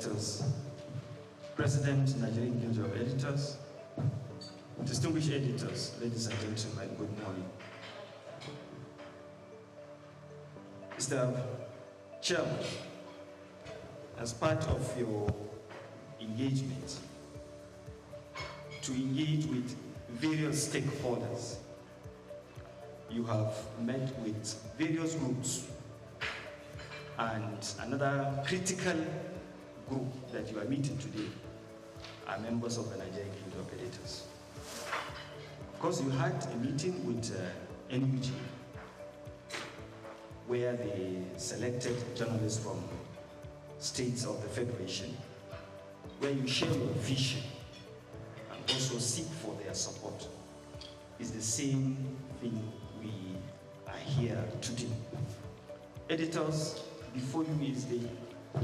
Directors, President, Nigerian Guild of Editors, distinguished editors, ladies and gentlemen, good morning. Mr. Chairman, as part of your engagement, to engage with various stakeholders, you have met with various groups, and another critical group that you are meeting today are members of the Nigerian Guild of Editors. Of course, you had a meeting with NUG, where they selected journalists from states of the Federation, where you share your vision and also seek for their support. It's the same thing we are here to do. Editors, before you is the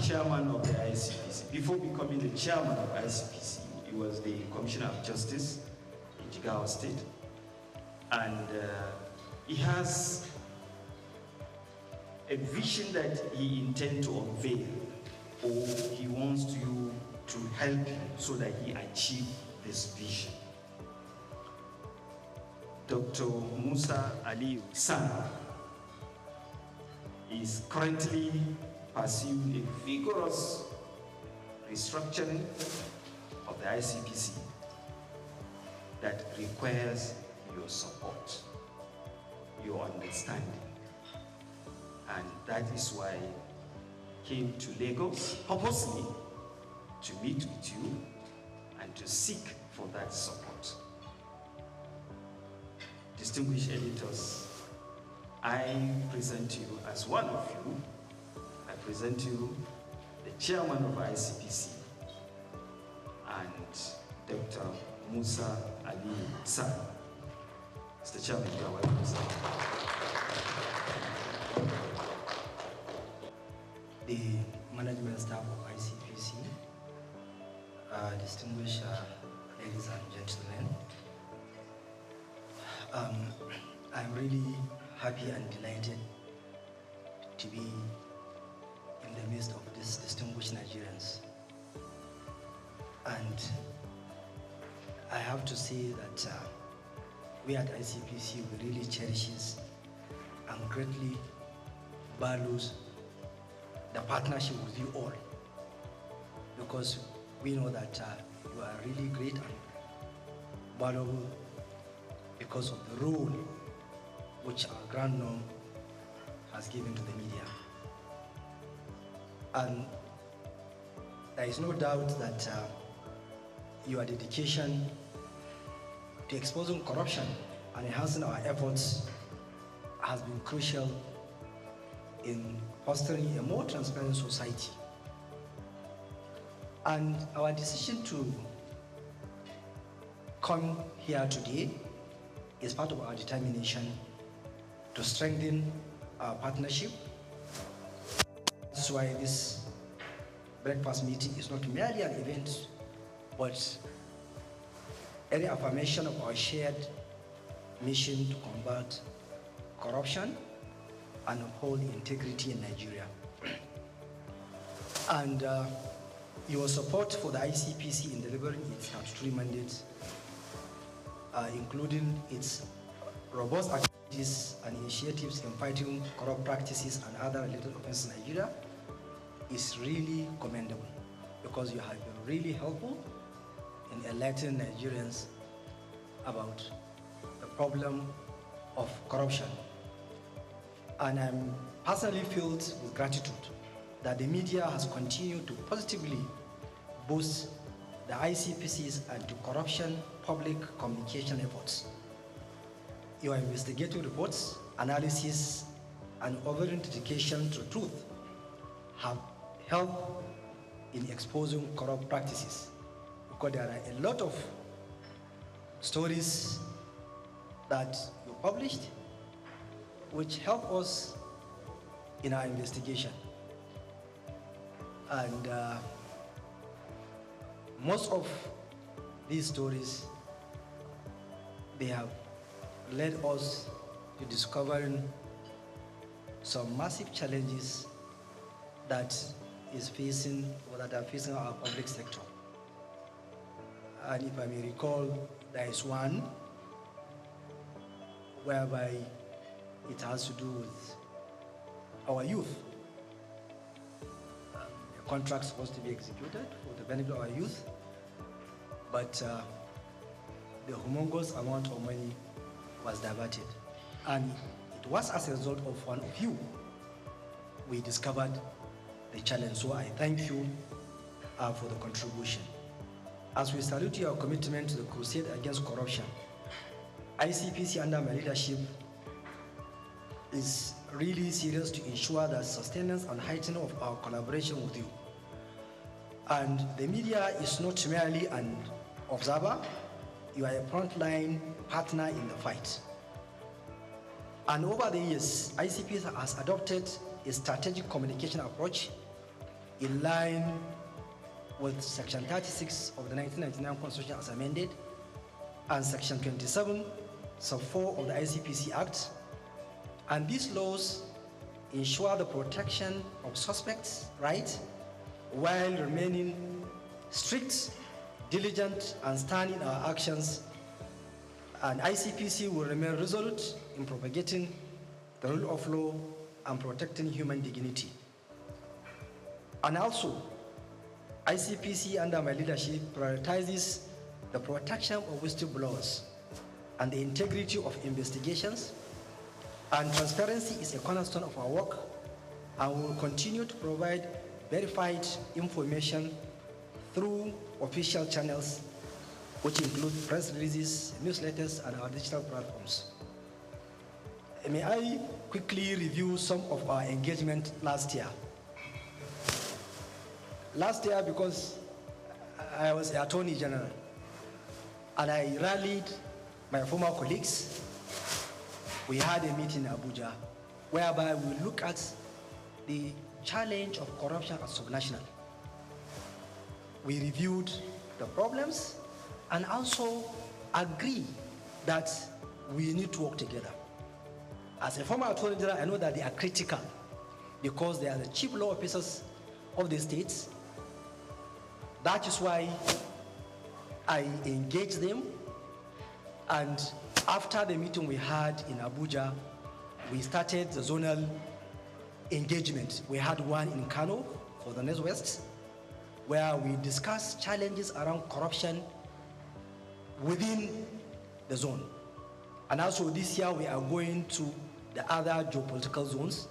chairman of the ICPC. Before becoming the chairman of ICPC, he was the Commissioner of Justice in Jigawa State. And he has a vision that he intends to unveil, or he wants you to help him so that he achieve this vision. Dr. Musa Ali San is currently pursuing a vigorous restructuring of the ICPC that requires your support, your understanding. And that is why I came to Lagos purposely to meet with you and to seek for that support. Distinguished editors, I present you as one of you. I present you the chairman of ICPC and Dr. Musa Ali San. Mr. Chairman, you are welcome, sir. The management staff of ICPC, distinguished ladies and gentlemen, I'm really happy and delighted to be in the midst of these distinguished Nigerians. And I have to say that we at ICPC, we really cherishes and greatly values the partnership with you all, because we know that you are really great and valuable because of the role which our grand norm has given to the media. And there is no doubt that your dedication to exposing corruption and enhancing our efforts has been crucial in fostering a more transparent society. And our decision to come here today is part of our determination to strengthen our partnership. That's why this breakfast meeting is not merely an event, but any affirmation of our shared mission to combat corruption and uphold integrity in Nigeria. And your support for the ICPC in delivering its statutory mandate, including its robust activities and initiatives in fighting corrupt practices and other related offenses in Nigeria, is really commendable, because you have been really helpful in enlightening Nigerians about the problem of corruption. And I'm personally filled with gratitude that the media has continued to positively boost the ICPC's anti-corruption public communication efforts. Your investigative reports, analysis, and overall dedication to truth have helped in exposing corrupt practices, because there are a lot of stories that you published which help us in our investigation. And most of these stories, they have led us to discovering some massive challenges that is facing, or that are facing our public sector. And if I may recall, there is one whereby it has to do with our youth. A contract supposed to be executed for the benefit of our youth, but the humongous amount of money was diverted. And it was as a result of one of you we discovered the challenge. So I thank you for the contribution. As we salute your commitment to the crusade against corruption, ICPC under my leadership is really serious to ensure the sustenance and heightening of our collaboration with you. And the media is not merely an observer, you are a frontline partner in the fight. And over the years, ICPC has adopted a strategic communication approach in line with Section 36 of the 1999 Constitution as amended and Section 27, Sub 4 of the ICPC Act. And these laws ensure the protection of suspects' rights while remaining strict, diligent, and stand in our actions. And ICPC will remain resolute in propagating the rule of law and protecting human dignity. And also, ICPC under my leadership prioritizes the protection of whistleblowers and the integrity of investigations. And transparency is a cornerstone of our work, and we will continue to provide verified information through official channels, which include press releases, newsletters, and our digital platforms. May I quickly review some of our engagement last year? Last year, because I was the Attorney General, and I rallied my former colleagues, we had a meeting in Abuja whereby we look at the challenge of corruption at subnational. We reviewed the problems and also agree that we need to work together. As a former Attorney General, I know that they are critical because they are the chief law officers of the states. That is why I engaged them, and after the meeting we had in Abuja, we started the zonal engagement. We had one in Kano for the Northwest, where we discussed challenges around corruption within the zone. And also this year we are going to the other geopolitical zones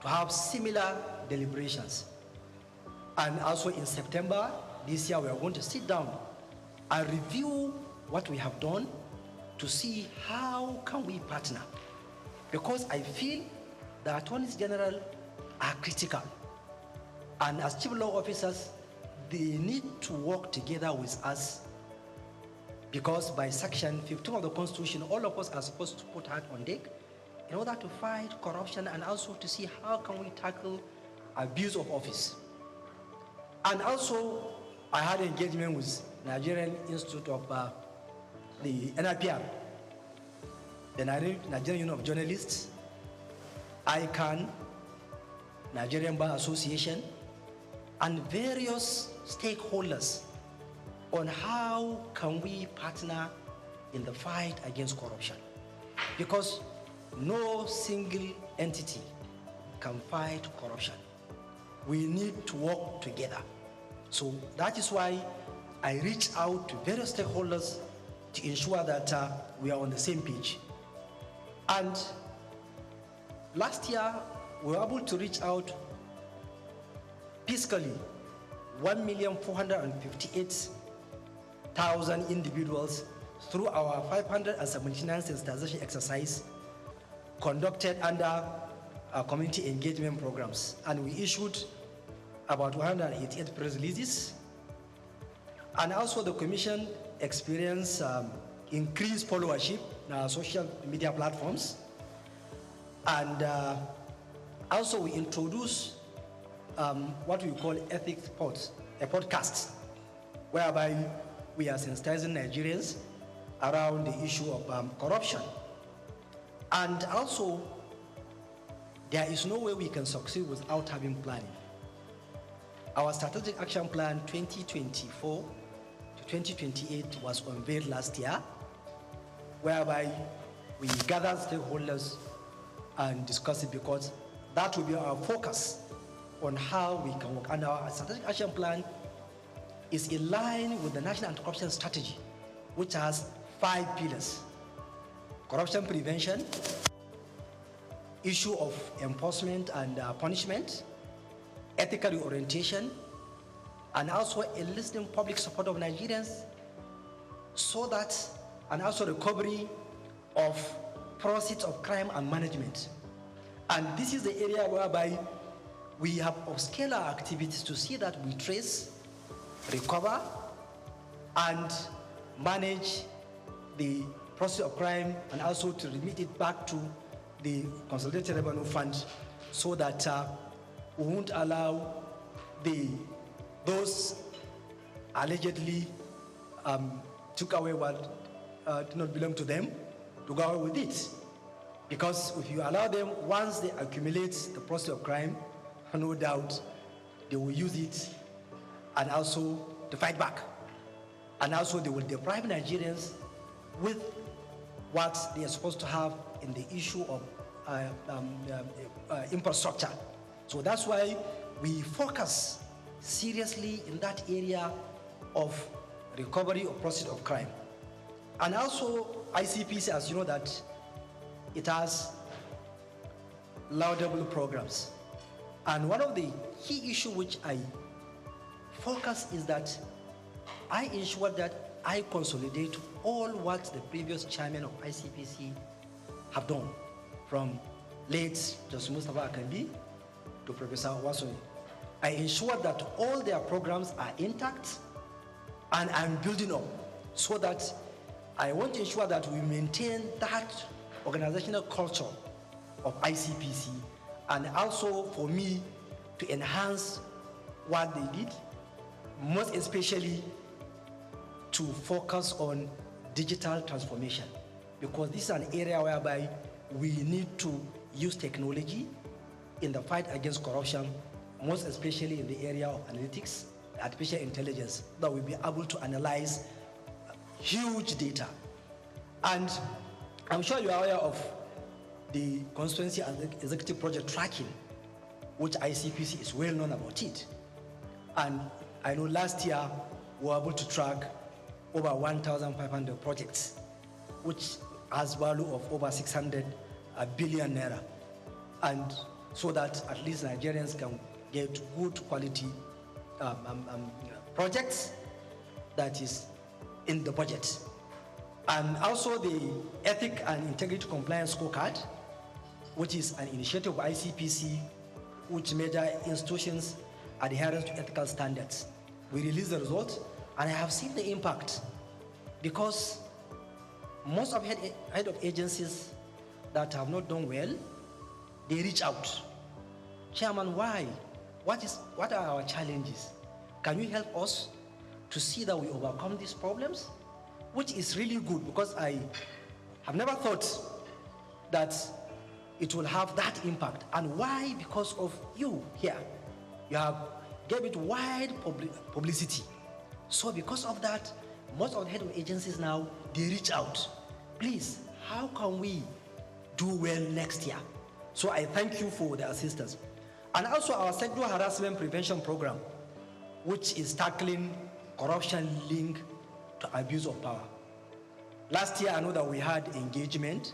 to have similar deliberations. And also in September this year we are going to sit down and review what we have done to see how can we partner. Because I feel the attorneys general are critical. And as chief law officers, they need to work together with us, because by Section 15 of the Constitution, all of us are supposed to put heart on deck in order to fight corruption and also to see how can we tackle abuse of office. And also, I had engagement with Nigerian Institute of the NIPR, the Nigerian Union of Journalists, ICANN, Nigerian Bar Association, and various stakeholders on how can we partner in the fight against corruption. Because no single entity can fight corruption. We need to work together. So that is why I reach out to various stakeholders to ensure that we are on the same page. And last year, we were able to reach out fiscally 1,458,000 individuals through our 579 sensitization exercise conducted under our community engagement programs. And we issued about 188 press releases. And also the Commission experienced increased followership in our social media platforms. And also we introduced what we call ethics pods, a podcast, whereby we are sensitizing Nigerians around the issue of corruption. And also, there is no way we can succeed without having planning. Our strategic action plan 2024 to 2028 was unveiled last year, whereby we gathered stakeholders and discussed it, because that will be our focus on how we can work. And our strategic action plan is in line with the National Anti-Corruption Strategy, which has 5 pillars: corruption prevention, issue of enforcement and punishment, ethical orientation, and also enlisting public support of Nigerians, so that, and also recovery of proceeds of crime and management. And this is the area whereby we have upscaled our activities to see that we trace, recover, and manage the process of crime, and also to remit it back to the Consolidated Revenue Fund, so that we won't allow those allegedly took away what did not belong to them to go away with it. Because if you allow them, once they accumulate the process of crime, no doubt they will use it and also to fight back. And also they will deprive Nigerians with what they are supposed to have in the issue of infrastructure. So that's why we focus seriously in that area of recovery of process of crime. And also ICPC, as you know, that it has laudable programs. And one of the key issues which I focus is that I ensure that I consolidate all what the previous chairman of ICPC have done, from late Justice Mustafa Akambi to Professor Wasoni. I ensure that all their programs are intact, and I'm building up, so that I want to ensure that we maintain that organizational culture of ICPC, and also for me to enhance what they did, most especially to focus on digital transformation, because this is an area whereby we need to use technology in the fight against corruption, most especially in the area of analytics, artificial intelligence, that we'll be able to analyze huge data. And I'm sure you are aware of the constituency and executive project tracking, which ICPC is well known about it. And I know last year we were able to track over 1,500 projects, which has value of over 600 billion naira. And so that at least Nigerians can get good quality projects that is in the budget. And also the Ethic and Integrity Compliance Scorecard, which is an initiative of ICPC, which measure institutions' adherence to ethical standards. We released the results, and I have seen the impact, because most of head of agencies that have not done well, they reach out. Chairman, why? What are our challenges? Can you help us to see that we overcome these problems? Which is really good, because I have never thought that it will have that impact. And why? Because of you here. You have gave it wide publicity. So because of that, most of the head of agencies now, they reach out. Please, how can we do well next year? So I thank you for the assistance. And also our sexual harassment prevention program, which is tackling corruption linked to abuse of power. Last year, I know that we had engagement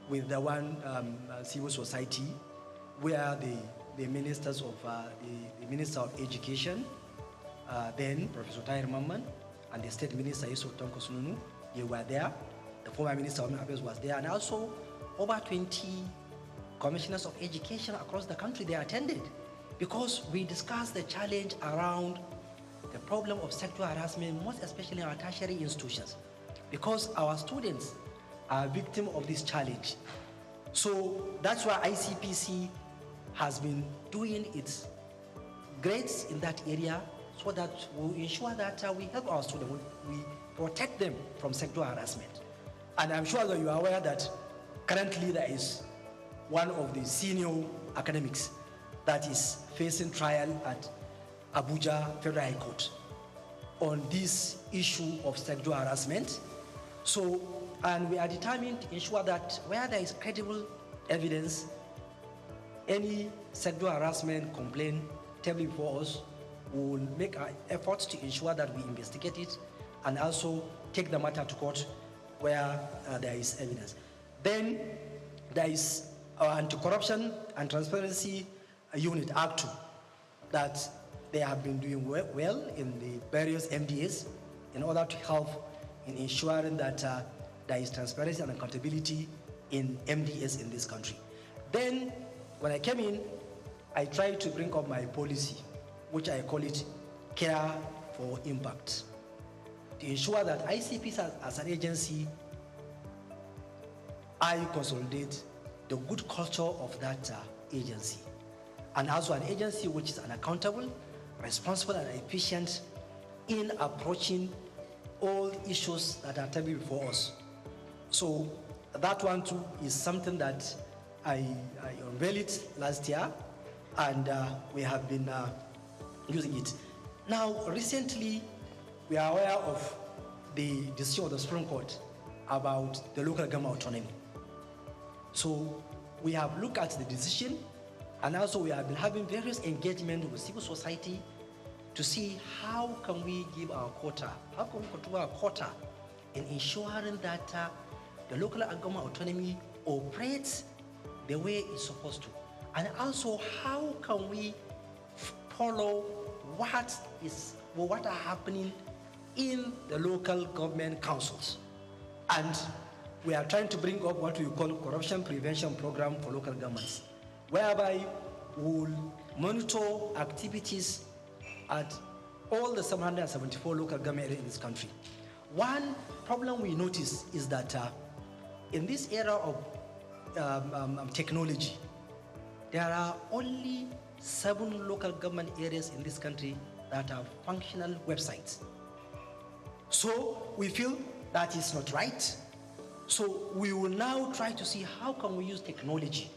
with the one civil society, where the ministers of the Minister of Education, then Professor Tahir Mamman, and the State Minister Yusuf Tonko Sununu, they were there. The former Minister of Affairs was there, and also over 20 commissioners of education across the country, they attended, because we discussed the challenge around the problem of sexual harassment, most especially in our tertiary institutions, because our students are victims of this challenge. So that's why ICPC has been doing its greats in that area, so that we ensure that we help our students, we protect them from sexual harassment. And I'm sure that you are aware that currently there is one of the senior academics that is facing trial at Abuja Federal High Court on this issue of sexual harassment. So, and we are determined to ensure that where there is credible evidence, any sexual harassment complaint tabled before us, we will make our efforts to ensure that we investigate it and also take the matter to court where there is evidence. Then there is our Anti-Corruption and Transparency Unit, Act 2, that they have been doing well in the various MDAs in order to help in ensuring that there is transparency and accountability in MDAs in this country. Then, when I came in, I tried to bring up my policy, which I call it Care for Impact, to ensure that ICPs as an agency, I consolidate the good culture of that agency, and also an agency which is accountable, responsible, and efficient in approaching all issues that are tabled before us. So that one too is something that I unveiled it last year, and we have been using it. Now, recently, we are aware of the decision of the Supreme Court about the local government autonomy. So we have looked at the decision, and also we have been having various engagement with civil society to see how can we give our quota, how can we control our quota in ensuring that the local government autonomy operates the way it's supposed to. And also, how can we follow what are happening in the local government councils. And we are trying to bring up what we call corruption prevention program for local governments, whereby we'll monitor activities at all the 774 local government areas in this country. One problem we notice is that in this era of technology, there are only 7 local government areas in this country that have functional websites. So we feel that is not right. So we will now try to see how can we use technology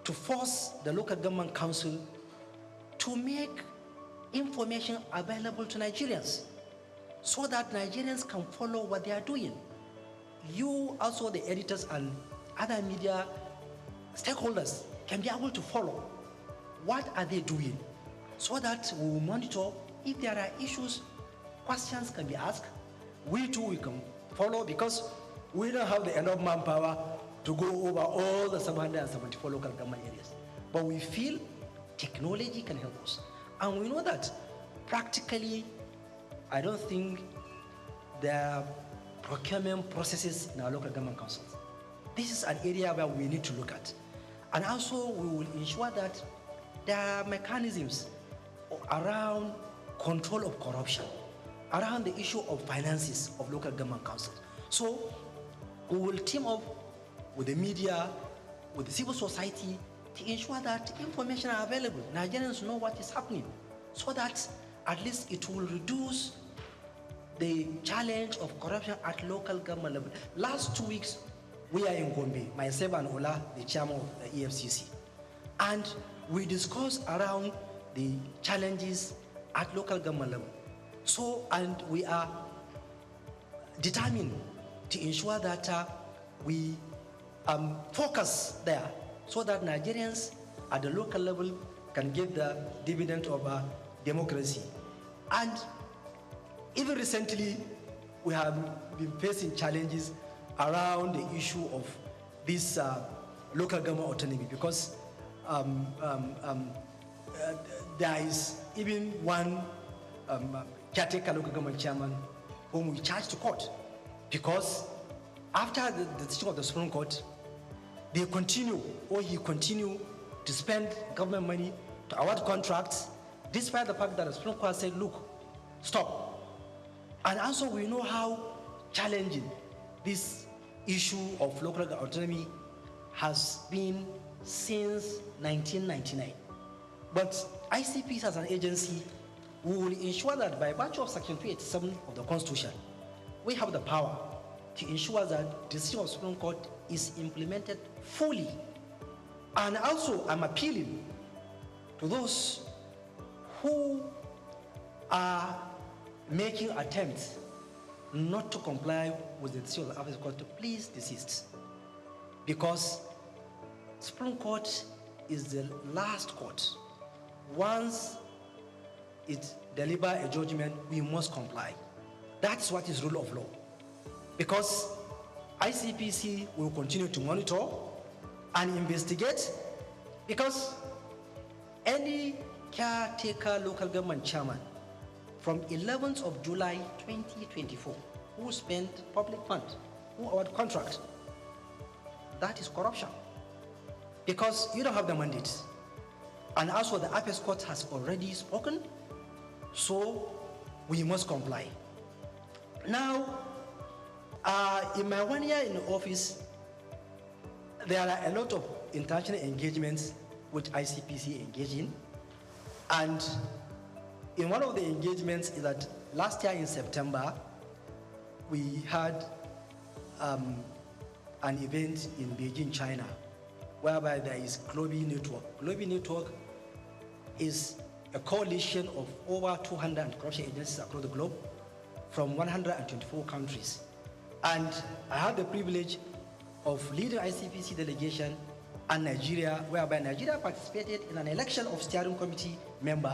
to force the local government council to make information available to Nigerians so that Nigerians can follow what they are doing. You, also the editors and other media stakeholders, can be able to follow what are they doing so that we will monitor if there are issues, questions can be asked. We too, we can follow because we don't have the enough manpower to go over all the 774 local government areas. But we feel technology can help us. And we know that practically, I don't think there are procurement processes in our local government councils. This is an area where we need to look at. And also, we will ensure that there are mechanisms around control of corruption, around the issue of finances of local government councils. So we will team up with the media, with the civil society to ensure that information are available. Nigerians know what is happening so that at least it will reduce the challenge of corruption at local government level. Last 2 weeks, we are in Gombe, myself and Ola, the chairman of the EFCC. And we discussed around the challenges at local government level. So, and we are determined to ensure that we focus there so that Nigerians at the local level can get the dividend of democracy. And even recently, we have been facing challenges around the issue of this local government autonomy because there is even one caretaker local government chairman whom we charged to court because after the decision of the Supreme Court, he continued to spend government money to award contracts despite the fact that the Supreme Court said, look, stop. And also we know how challenging this issue of local autonomy has been since 1999. But ICPs as an agency will ensure that by virtue of Section 287 of the Constitution, we have the power to ensure that the decision of the Supreme Court is implemented fully. And also, I'm appealing to those who are making attempts not to comply with the decision of the Apex Court to please desist. Because Supreme Court is the last court. Once it delivers a judgment, we must comply. That's what is rule of law. Because ICPC will continue to monitor and investigate, because any caretaker local government chairman from 11th of July 2024 who spent public funds, who award contract, that is corruption. Because you don't have the mandate. And also the Apex Court has already spoken, so we must comply. Now, in my 1 year in office, there are a lot of international engagements which ICPC engage in. And in one of the engagements is that last year in September, we had an event in Beijing, China, whereby there is Global Network. Global Network is a coalition of over 200 anti-corruption agencies across the globe from 124 countries. And I had the privilege of leading ICPC delegation and Nigeria, whereby Nigeria participated in an election of steering committee member.